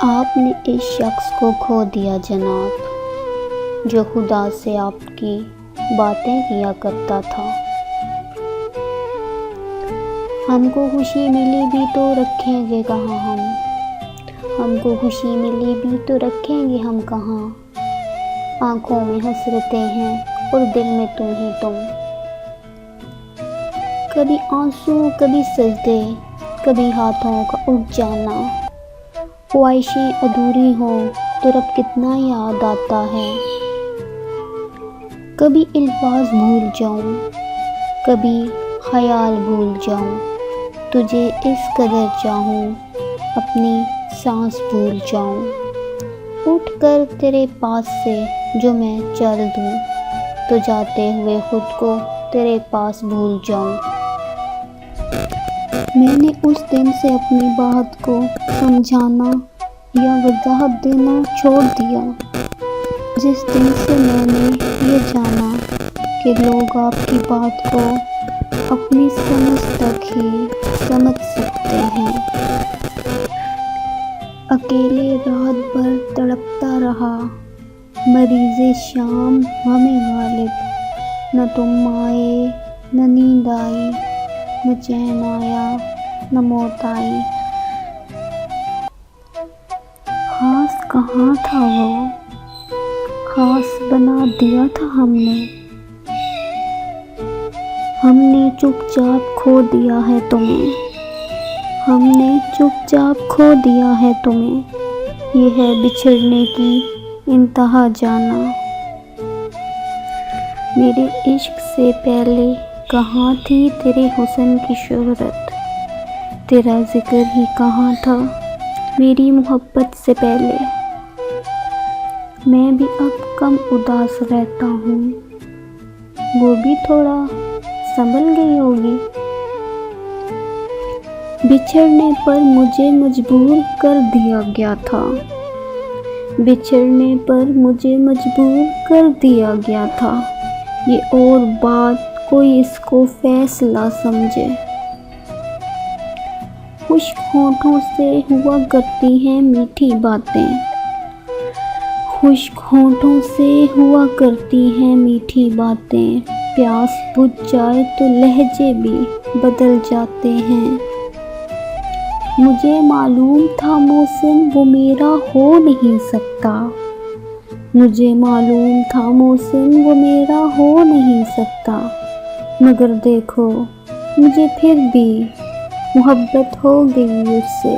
आपने इस शख्स को खो दिया जनाब, जो खुदा से आपकी बातें किया करता था। हमको खुशी मिली भी तो रखेंगे कहाँ हम, हमको खुशी मिली भी तो रखेंगे हम कहाँ। आँखों में हसरतें हैं और दिल में तुम ही तुम। कभी आंसू कभी सजदे, कभी हाथों का उठ जाना। ख्वाहिशें अधूरी हो तो रब कितना याद आता है। कभी अल्फाज भूल जाऊं, कभी ख्याल भूल जाऊं। तुझे इस कदर चाहूं, अपनी सांस भूल जाऊं। उठ कर तेरे पास से जो मैं चल दूं, तो जाते हुए खुद को तेरे पास भूल जाऊं। मैंने उस दिन से अपनी बात को समझाना या वजाहत देना छोड़ दिया, जिस दिन से मैंने ये जाना कि लोग आपकी बात को अपनी समझ तक ही समझ सकते हैं। अकेले रात भर तड़पता रहा, मरीज़े शाम हमें गालिब। न तुम आए न नींद आई, न चैन आया न मौत आई। खास कहाँ था वो, खास बना दिया था हमने चुपचाप खो दिया है तुम्हें, हमने चुपचाप खो दिया है तुम्हें। ये है बिछड़ने की इंतहा जाना। मेरे इश्क से पहले कहाँ थी तेरे हुस्न की शोहरत, तेरा जिक्र ही कहाँ था मेरी मोहब्बत से पहले। मैं भी अब कम उदास रहता हूँ, वो भी थोड़ा संभल गई होगी। बिछड़ने पर मुझे मजबूर कर दिया गया था, बिछड़ने पर मुझे मजबूर कर दिया गया था। ये और बात कोई इसको फैसला समझे। खुश्क होठों से हुआ करती हैं मीठी बातें, खुश्क होठों से हुआ करती हैं मीठी बातें। प्यास बुझ जाए तो लहजे भी बदल जाते हैं। मुझे मालूम था मोहसिन वो मेरा हो नहीं सकता, मुझे मालूम था मोहसिन वो मेरा हो नहीं सकता। मगर देखो मुझे फिर भी मोहब्बत हो गई उससे।